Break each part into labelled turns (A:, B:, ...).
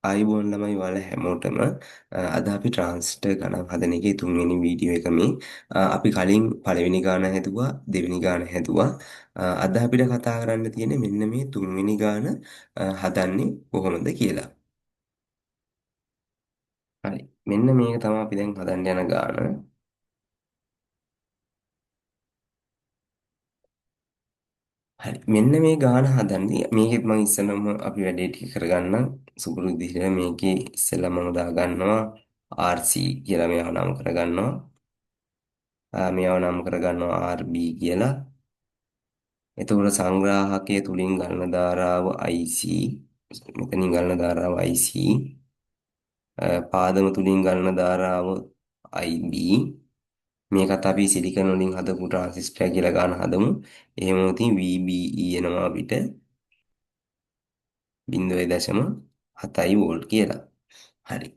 A: ආයුබෝවන් ළමයි ඔයාලා හැමෝටම අද අපි ට්‍රාන්ස්ටර් ගණන් හදන එකේ තුන්වෙනි වීඩියෝ එක මේ අපි කලින් පළවෙනි ගාන හැදුවා දෙවෙනි ගාන හැදුවා අද අපිට කතා කරන්න තියෙන්නේ මෙන්න මේ තුන්වෙනි ගාන හදන්නේ කොහොමද කියලා. හරි. මෙන්න මේක තමයි අපි දැන් හදන්න යන ගාන. හරි. මෙන්න මේ ගාන හදන්නේ මේකෙත් මම ඉස්සෙල්ලාම අපි වැඩේ ටික කරගන්න සුපුරුදු විදිහට මේකේ ඉස්සෙල්ලා මම දාගන්නවා RC කියලා මේව නම් කරගන්නවා. මේව නම් කරගන්නවා RB කියලා. එතකොට සංග්‍රාහකය තුලින් ගලන ධාරාව IC මෙතනින් ගලන ධාරාව IC පාදම තුලින් ගලන ධාරාව IB මේකත් අපි සිලිකන් වලින් හදපු ට්‍රාන්සිස්ටර් කියලා ගන්න හදමු. එහෙම වුණොත් VBE එනවා අපිට 0.7 වෝල්ට් කියලා. හරි.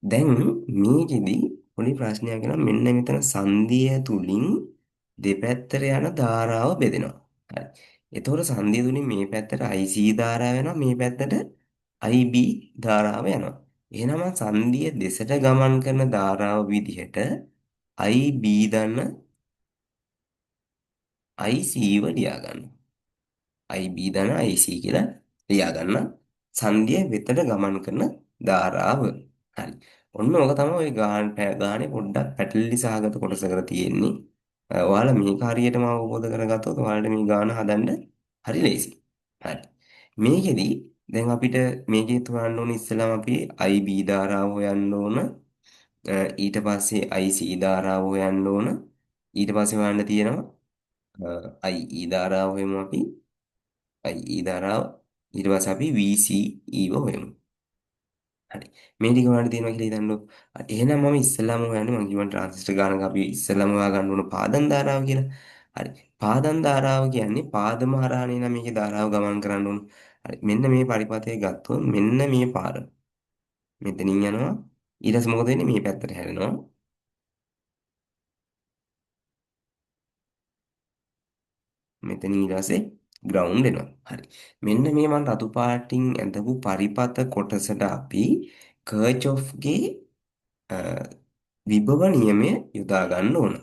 A: දැන් මේකෙදි පොඩි ප්‍රශ්නයක් එනවා මෙන්න මෙතන සංදිය තුලින් දෙපැත්තට යන ධාරාව බෙදෙනවා. හරි. එතකොට සංදිය තුලින් මේ පැත්තට IC ධාරාව යනවා මේ පැත්තට IB ධාරාව යනවා. එහෙනම් සංදිය දෙසට ගමන් කරන ධාරාව විදිහට IB දන්න IC ව ලියා ගන්න. IB දන්න IC කියලා ලියා ගන්න. සංදිය වෙතට ගමන් කරන ධාරාව. හරි. ඔන්න ඕක තමයි ওই ගානේ පොඩ්ඩක් පැටලිලි සහගත කොටසකට තියෙන්නේ. ඔයාලා මේක හරියටම අවබෝධ කරගත්තොත් ඔයාලට මේ ගාන හදන්න හරි ලේසි. හරි. මේකෙදි දැන් අපිට මේකේ හොයන්න ඕන ඉස්සෙල්ලාම අපි IB ධාරාව හොයන්න ඕන. ඊට පස්සේ IC ධාරාව හොයන්න ඕන. ඊට පස්සේ හොයන්න තියෙනවා IE ධාරාව හොයමු අපි. IE ධාරාව ඊට පස්සේ අපි VCE ව හොයමු. හරි. මේ ටික ඔයාලට තියෙනවා කියලා හිතන්නකො. එහෙනම් මම ඉස්සෙල්ලාම හොයන්නේ මම කියවන ට්‍රාන්සිස්ටර් ගානක අපි ඉස්සෙල්ලාම හොයාගන්න ඕන පාදම් ධාරාව කියලා. හරි. පාදම් ධාරාව කියන්නේ පාදම හරහානේ නම් මේකේ ධාරාව ගමන් කරන්න ඕන. හරි. මෙන්න මේ පරිපථය ගත්තොත් මෙන්න මේ පාර. මෙතනින් යනවා. ඊට පස්සේ මොකද වෙන්නේ? මේ පැත්තට හැරෙනවා. මෙතන ඊට පස්සේ ග්‍රවුන්ඩ් එනවා. හරි. මෙන්න මේ මම රතු පාටින් ඇඳපු පරිපථ කොටසට අපි කර්චොෆ්ගේ විභව නියමය යොදා ගන්න ඕන.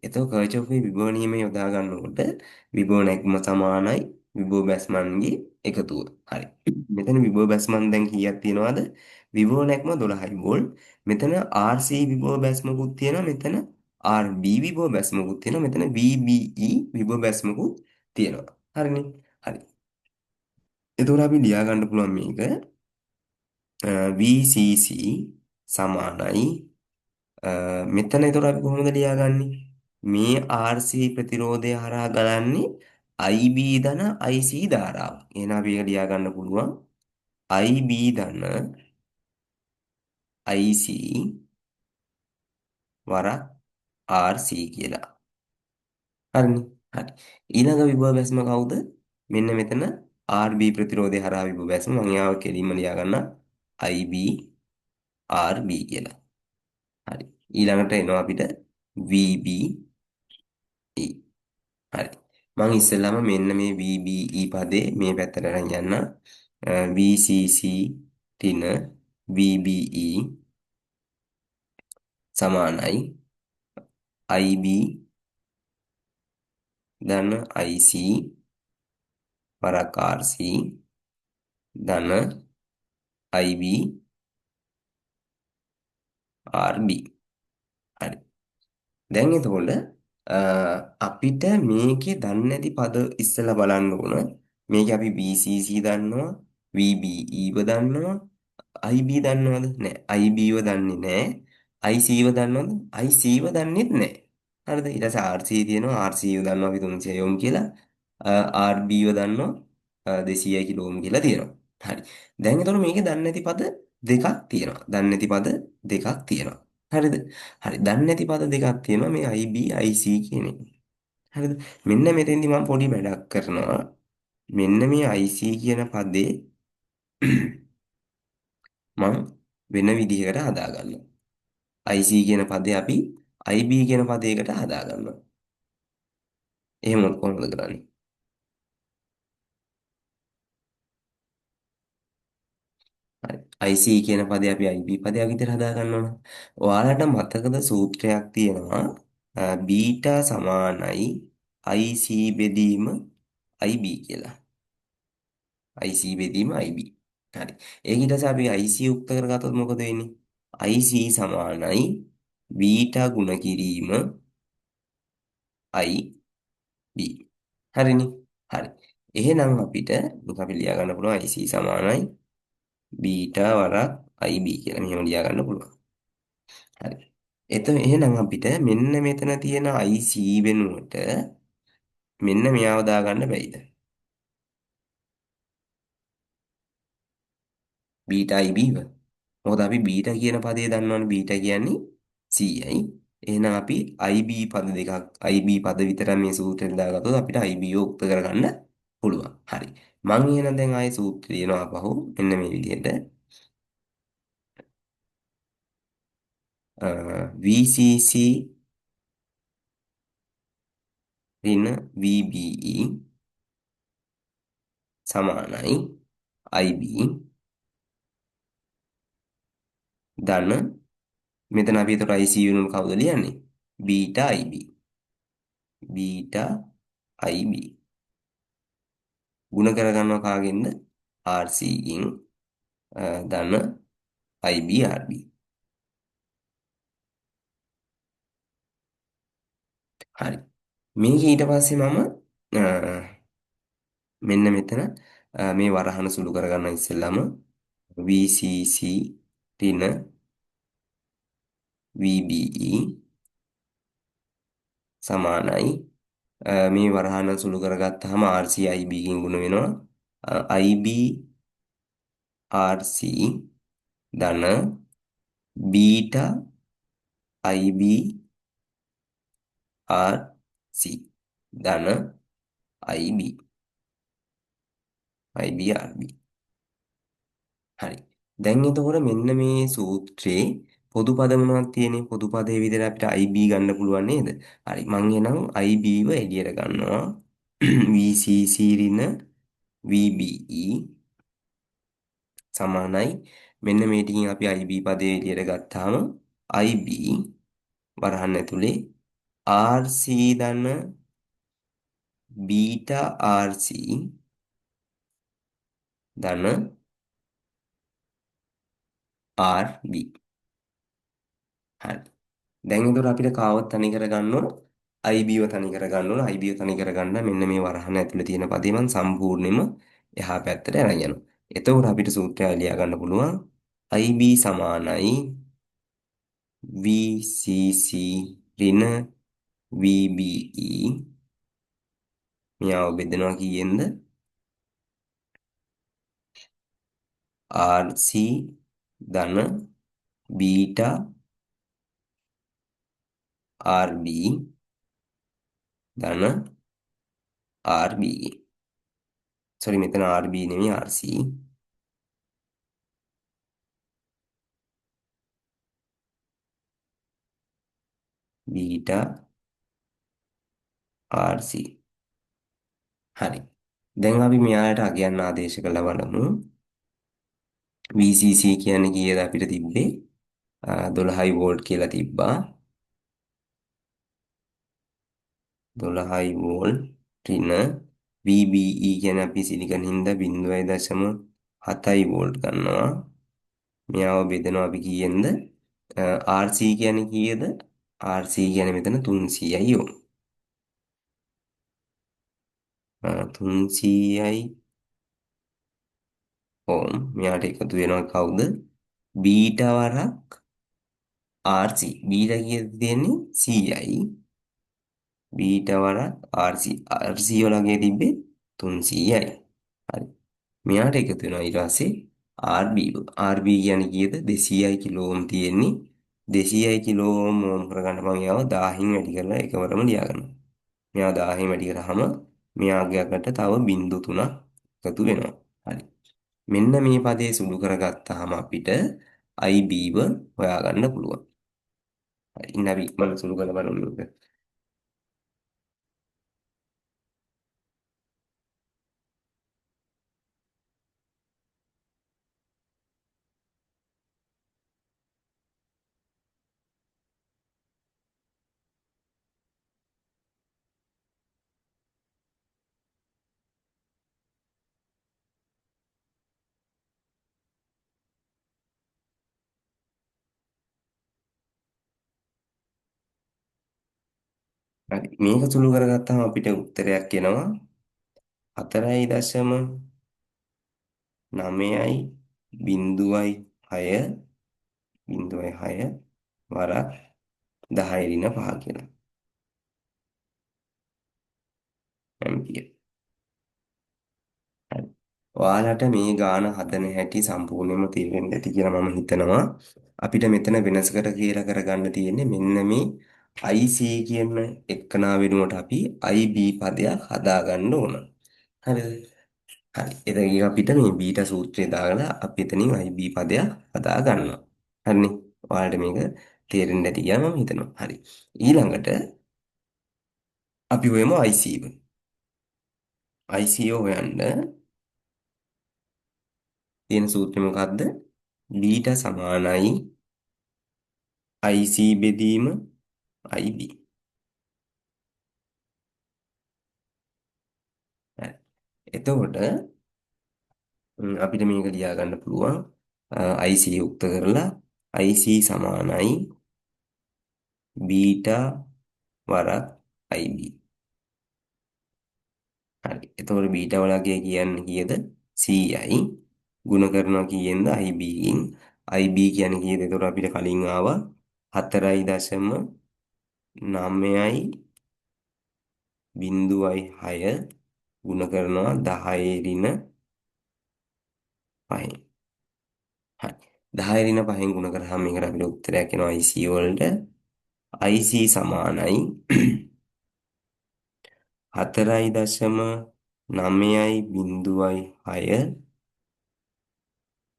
A: එතකොට කර්චොෆ්ගේ විභව නියමය යොදා ගන්නකොට විභව නැග්ම සමානයි විභව බැස්මන්ගේ එකතුව. හරි. මෙතන විභව බැස්මන් දැන් කීයක් තියෙනවද? විභව නැග්ම 12යි වෝල්ට්. මෙතන RC විභව බැස්මකුත් තියෙනවා. මෙතන RB විභව බැස්මකුත් තියෙනවා. මෙතන VBE විභව බැස්මකුත් තියෙනවා. හරිනේ. හරි. එතකොට අපි ලියා ගන්න පුළුවන් මේක VCC සමානයි මෙතන එතකොට අපි කොහොමද ලියාගන්නේ? මේ RC ප්‍රතිරෝධය හරහා ගලන්නේ IB ධන IC ධාරාව. එහෙනම් අපි ඒක ලියා ගන්න පුළුවන් IB ධන IC වරක් RC කියලා. හරිනේ. හරි. ඊළඟ විභව බැස්ම කවුද? මෙන්න මෙතන RB ප්‍රතිරෝධය හරහා විභව බැස්ම මම යාව කෙලින්ම ලියා ගන්න IB RB කියලා. හරි. ඊළඟට එනවා අපිට VBE. හරි. මම ඉස්සෙල්ලාම මෙන්න මේ VBE පදේ මේ පැත්තට අරන් යන්න. VCC තින VBE සමානයි IB ධන IC වරක් RC ධන IB RB. හරි. දැන් එතකොට අපිට මේකේ දන්නේ නැති පද ඉස්සෙල්ලා බලන්න ඕන. මේකේ අපි BCC දන්නවා, VBE ව දන්නවා, IB දන්නවද? නෑ. IB ව දන්නේ නෑ. IC ව දන්නවද? IC ව දන්නෙත් නෑ. හරිද? ඊට පස්සේ RC තියෙනවා. RC ව දන්නවා අපි 300 ohm කියලා. RB ව දන්නවා 200 kilo ohm කියලා තියෙනවා. හරි. දැන් එතකොට මේකේ දන්නේ නැති පද දෙකක් තියෙනවා. දන්නේ නැති පද දෙකක් තියෙනවා. හරිද? හරි. දන්නේ නැති පද දෙකක් තියෙනවා මේ IB IC කියන එක. හරිද? මෙන්න මෙතෙන්දි මම පොඩි වැඩක් කරනවා. මෙන්න මේ IC කියන පදේ මම වෙන විදිහකට හදාගන්නවා. IC කියන පදේ අපි IB කියන පදයකට හදාගන්නවා. එහෙම කොහොමද කරන්නේ? හරි. IC කියන පදේ අපි IB පදයක් විදිහට හදා ගන්න ඕන. ඔයාලට මතකද සූත්‍රයක් තියෙනවා බීටා සමානයි IC බෙදීම IB කියලා. IC බෙදීම IB. හරි. ඒක ඊට පස්සේ අපි IC යුක්ත කරගත්තොත් මොකද වෙන්නේ? IC සමානයි බීටා ගුණ කිරීම IB. හරිනේ. හරි. එහෙනම් අපිට අපි ලියා ගන්න පුළුවන් IC සමානයි බීටා වරක් IB කියලා මෙහෙම ලියා ගන්න පුළුවන්. හරි. එහෙනම් අපිට මෙන්න මෙතන තියෙන IC වෙනුවට මෙන්න මෙයාව දාගන්න බැයිද? බීටා IB ව. මොකද අපි බීටා කියන පදේ දන්නවනේ බීටා කියන්නේ 100යි. එහෙනම් අපි IB පද දෙකක් IB පද විතර මේ සූත්‍රයෙන් දාගත්තොත් අපිට IB උක්ත කරගන්න පුළුවන්. හරි. මම එහෙනම් දැන් ආයේ සූත්‍රය ලියනවා අපහු මෙන්න මේ විදිහට VCC ඍණ VBE සමානයි IB ධන මෙතන අපි ඒතර IC වෙනුවෙන් කවුද ලියන්නේ? Beta IB. බීටා IB ಗುಣ කරගන්නවා කාගෙන්ද? RC ගෙන් ධන IB RB. හරි. මේක ඊට පස්සේ මම මෙන්න මෙතන මේ වරහන සුළු කරගන්න ඉස්සෙල්ලාම VCC ඍණ VBE සමානයි මේ වරහන සුළු කරගත්තාම RC IB ගෙන් ගුණ වෙනවා IB RC ධන බීටා IB RC ධන IB RB. හරි. දැන් එතකොට මෙන්න මේ සූත්‍රයේ පොදු පද මොනවද තියෙන්නේ? පොදු පදේ විදිහට අපිට IB ගන්න පුළුවන් නේද? හරි. මම එහෙනම් IB ව එළියට ගන්නවා. VCC ඍණ VBE සමානයි. මෙන්න මේ ටිකෙන් අපි IB පදේ එළියට ගත්තාම IB වරහන් ඇතුලේ RC ධන බීටා RC ධන RB. හරි. දැන් ඒතර අපිට කාවත් තනි කරගන්න ඕන IB ව තනි කරගන්න ඕන IB ව තනි කරගන්න මෙන්න මේ වරහන ඇතුලේ තියෙන පදේ මම සම්පූර්ණයෙන්ම එහා පැත්තට අරන් යනවා. එතකොට අපිට සූත්‍රය ලියා ගන්න පුළුවන් IB සමානයි VCC ඍණ VBE මෙයාව බෙදනවා කීයෙන්ද? RC ධන බීටා RB ධන RB. සෝරි මෙතන RB නෙමෙයි RC. Beta RC. හරි. දැන් අපි මෙයාලට අගයන් ආදේශ කළා බලමු. VCC කියන්නේ කීයද අපිට තිබ්බේ? 12යි වෝල්ට් කියලා තිබ්බා. 12යි වෝල්ට් ඍණ VBE කියන්නේ අපි සිලිකන් හින්දා 0.7යි වෝල්ට් ගන්නවා. මෙයාව බෙදනවා අපි කීයෙන්ද? RC කියන්නේ කීයද? RC කියන්නේ මෙතන 300යි ඕන. 300යි ඕම් මෙයාට එකතු වෙනවා කවුද? බීටා වරක් RC. බීටා කීයද තියෙන්නේ? 100යි. බීටා වරක් RC. RC වලගේ තිබ්බේ 300යි. හරි. මෙයාට එකතු වෙනවා ඊට පස්සේ RB. RB කියන්නේ කීයද? 200යි කිලෝ ඕම් තියෙන්නේ. 200යි කිලෝ ඕම් කරගන්න මම යාව 1000න් වැඩි කරලා එකවරම ලියා ගන්නවා. මෙයා 1000න් වැඩි කරාම මෙයාගේකට තව බිංදු 3ක් එකතු වෙනවා. හරි. මෙන්න මේ පදේ සුළු කරගත්තාම අපිට IB ව හොයාගන්න පුළුවන්. හරි. ඉන්න අපි ඉක්මනට සුළු කරලා බලමු. හරි. මේක සුළු කරගත්තාම අපිට උත්තරයක් එනවා 4.9යි 0.6 වරක් 10 ඍණ 5 කියලා. ඇම්පියර්. හරි. ඔයාලට මේ ගාන හදන හැටි සම්පූර්ණයෙන්ම තේරෙන්නේ නැති කියලා මම හිතනවා. අපිට මෙතන වෙනසකට කියලා කරගන්න තියෙන්නේ මෙන්න මේ IC කියන එක්කනා වෙනුවට අපි IB පදයක් හදාගන්න ඕන. හරිද? හරි. එතකින් අපිට මේ බීටා සූත්‍රය දාලා අපි එතනින් IB පදයක් හදා ගන්නවා. හරිනේ. ඔයාලට මේක තේරෙන්නේ නැති කියලා මම හිතනවා. හරි. ඊළඟට අපි හොයමු IC එක. IC හොයන්න තියෙන සූත්‍රය මොකක්ද? බීටා සමානයි IC බෙදීම IB. හරි. එතකොට අපිට මේක ලියා ගන්න පුළුවන් IC යුක්ත කරලා IC සමානයි බීටා වරක් IB. හරි. එතකොට බීටා වලගේ කියන්නේ කීයද? 100යි. ගුණ කරනවා කීයෙන්ද? IB ගෙන්. IB කියන්නේ කීයද? එතකොට අපිට කලින් ආවා 4.9යි 0.6 ගුණ කරනවා 10 ඍණ 5. හරි. 10 ඍණ 5න් ගුණ කරාම මේකට අපිට උත්තරයක් එනවා IC වලට. IC සමානයි 4.9යි 0.6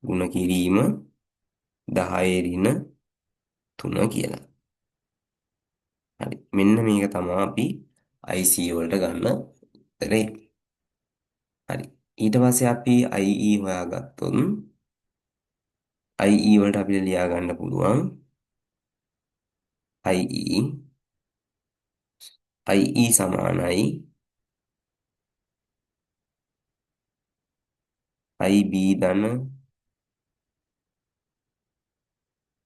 A: ගුණ කිරීම 10 ඍණ 3 කියලා. හරි. මෙන්න මේක තමයි අපි IC වලට ගන්න උත්තරේ. හරි. ඊට පස්සේ අපි IE හොයාගත්තොත් IE වලට අපිට ලියා ගන්න පුළුවන් IE සමානයි IB ධන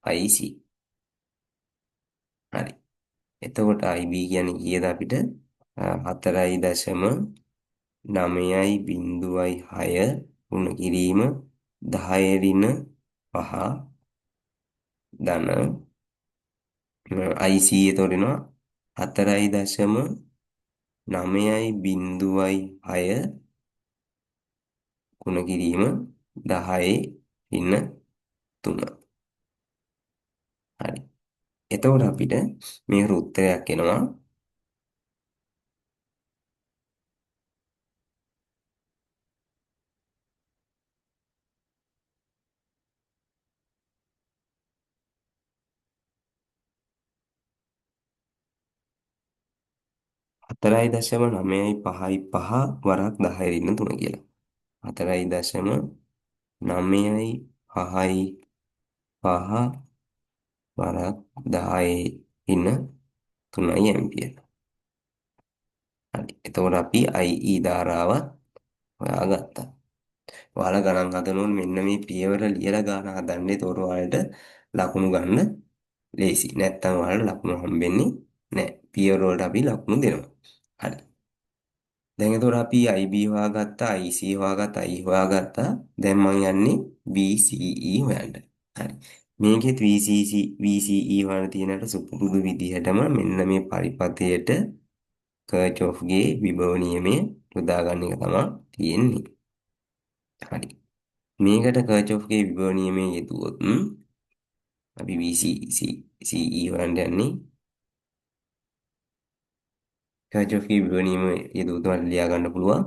A: IC. හරි. එතකොට IB කියන්නේ කීයද අපිට? 4.9යි 0.6 ගුණ කිරීම 10 ඍණ 5 ධන IC එතකොට එනවා 4.9යි 0.6 ගුණ කිරීම 10 ඍණ 3. හරි. එතකොට අපිට මේකට උත්තරයක් එනවා 4.955 වරක් 10 ඍණ 3 කියලා. 4.955 වරක් 10 ඍණ 3යි ඇම්පියර්. හරි. එතකොට අපි IE ධාරාව හොයාගත්තා. ඔයාලා ගණන් හදනෝන් මෙන්න මේ පියවර ලියලා ගාන හදන්න. ඒතකොට ඔයාලට ලකුණු ගන්න ලේසි. නැත්තම් ඔයාලට ලකුණු හම්බෙන්නේ නැහැ. පියවර වලට අපි ලකුණු දෙනවා. හරි. දැන් එතකොට අපි IB හොයාගත්තා, IC හොයාගත්තා, IE හොයාගත්තා. දැන් මම යන්නේ VCE හොයන්න. හරි. මේකෙත් VCE හොයන්න තියෙනට සුපුරුදු විදිහටම මෙන්න මේ පරිපථයට කර්චොෆ්ගේ විභව නියමය යොදා ගන්න එක තමයි තියෙන්නේ. හරි. මේකට කර්චොෆ්ගේ විභව නියමය යෙදුවොත් අපි VCE හොයන්න යන්නේ කර්චොෆ්ගේ විභව නියමය යෙදුවොත් මට ලියා ගන්න පුළුවන්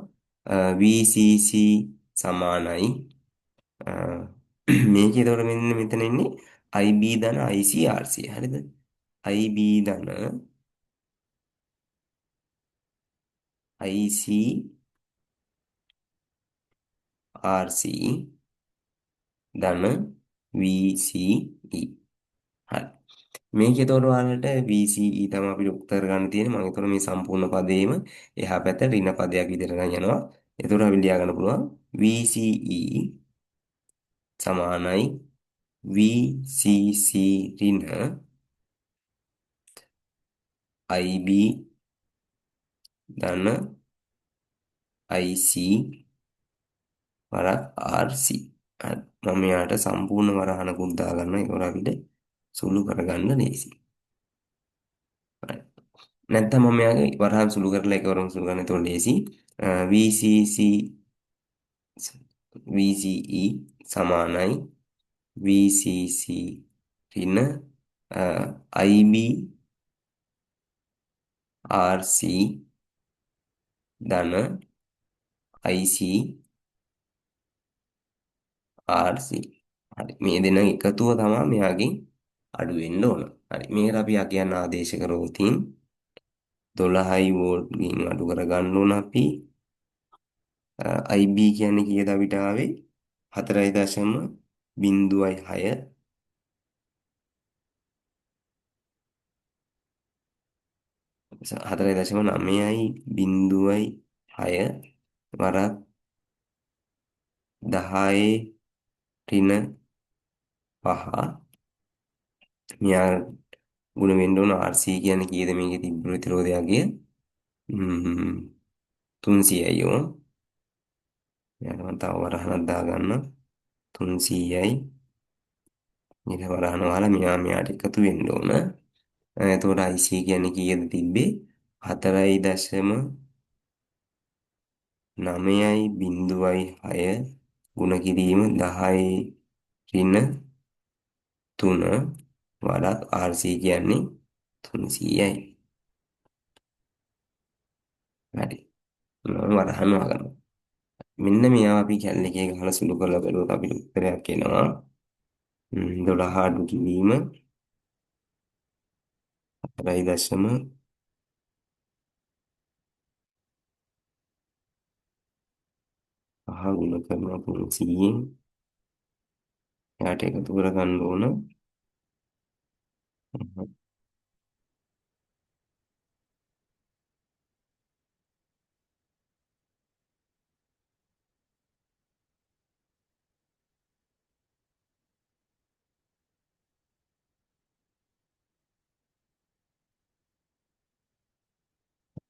A: VCC සමානයි මේකේ එතකොට මෙන්න මෙතන ඉන්නේ IB ධන IC RC හරිද? IB ධන IC RC ධන VCE. හරි. මේකේ එතකොට ඔයාලට VCE තමයි අපිට උත්තර කරගන්න තියෙන්නේ. මම එතකොට මේ සම්පූර්ණ පදේම එහා පැත්ත ඍණ පදයක් විදිහට ගන්න යනවා. එතකොට අපි ලියා ගන්න පුළුවන් VCE සමානයි VCC ඍණ IB ධන IC වරක් RC. හරි. මම යාට සම්පූර්ණ වරහනකුත් දාගන්න ඒකෝර අපිට සුළු කරගන්න ලේසි. හරි. නැත්නම් මම යාගේ වරහන් සුළු කරලා ඒකවරම සුළු කරන්න එතකොට ලේසි. VCC VCE සමානයි VCC ඍණ IB RC ධන IC RC. හරි. මේ දෙන එකතුව තමයි මෙයාගෙන් අඩු වෙන්න ඕන. හරි. මේකට අපි යකියන්න ආදේශ කරවතින් 12යි වෝල්ට් ගින් අඩු කරගන්න ඕන අපි. IB කියන්නේ කීයද අපිට ආවේ? 4.06 4.9.6 වරක් 10 ඍණ 5 මෙයා ගුණ වෙන්න ඕන RC කියන්නේ කීයද මේකේ තිබ්බ ප්‍රතිරෝධයගේ 300යි යෝ. ඊට මම තව වරහනක් දාගන්න 300යි ඊට වරහන වල මෙයාට එකතු වෙන්න ඕන. එතකොට IC කියන්නේ කීයද තිබ්බේ 4.9.6 ගුණ කිරීම 10 ඍණ 3 වරක් RC කියන්නේ 300යි. හරි. මම වරහන් වගනවා. මෙන්න මේවා අපි කැලේ එකේ ගහලා සුළු කරලා බලුවොත් අපිට උත්තරයක් එනවා. 12 අඩු කිරීම 4.5 ගුණ කරනවා 300න් එයාට එකතු කරගන්න ඕන.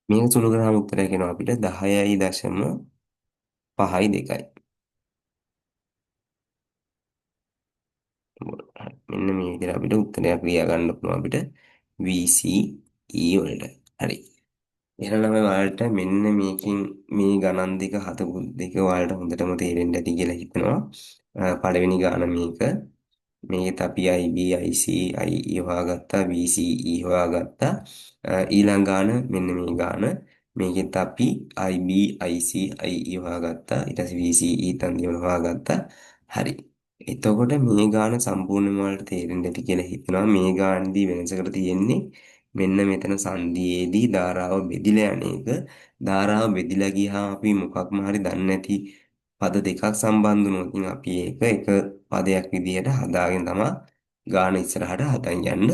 A: මේක සුළු කරාම උත්තරයක් එනවා අපිට 10.52. මෙන්න මේ විදිහට අපිට උත්තරයක් ලියා ගන්න පුළුවන් අපිට VCE වලට. හරි. එහෙනම් ළමයි ඔයාලට මෙන්න මේකෙන් මේ ගණන් දෙක හදපු දෙක ඔයාලට හොඳටම තේරෙන්න ඇති කියලා හිතනවා. පළවෙනි ගාන මේක. මේකෙත් අපි IB IC IE හොයාගත්තා VCE හොයාගත්තා. ඊළඟ ගාන මෙන්න මේ ගාන. මේකෙත් අපි IB IC IE හොයාගත්තා. ඊට පස්සේ VCE තන්දිවල හොයාගත්තා. හරි. එතකොට මේ ගාන සම්පූර්ණයෙන්ම වලට තේරෙන්න ඇති කියලා හිතනවා. මේ ගානදී වෙනසකට තියෙන්නේ මෙන්න මෙතන සංදියේදී ධාරාව බෙදිලා යන එක. ධාරාව බෙදිලා ගියාම අපි මොකක්ම හරි දන්නේ නැති පද දෙකක් සම්බන්ධ වුණොත් ඉතින් අපි ඒක එක පදයක් විදිහට හදාගෙන තමයි ගාන ඉස්සරහට හදන් යන්න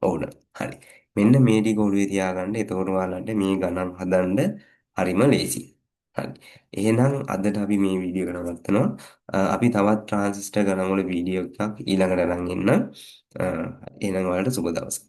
A: ඕන. හරි. මෙන්න මේ ටික ඔළුවේ තියාගන්න. එතකොට ඔයාලන්ට මේ ගණන් හදන්න හරිම ලේසි. හරි. එහෙනම් අදට අපි මේ වීඩියෝ එක නවත්තනවා. අපි තවත් ට්‍රාන්සිස්ටර් ගණන් වල වීඩියෝ එකක් ඊළඟට අරන් එන්න. එහෙනම් ඔයාලට සුබ දවසක්.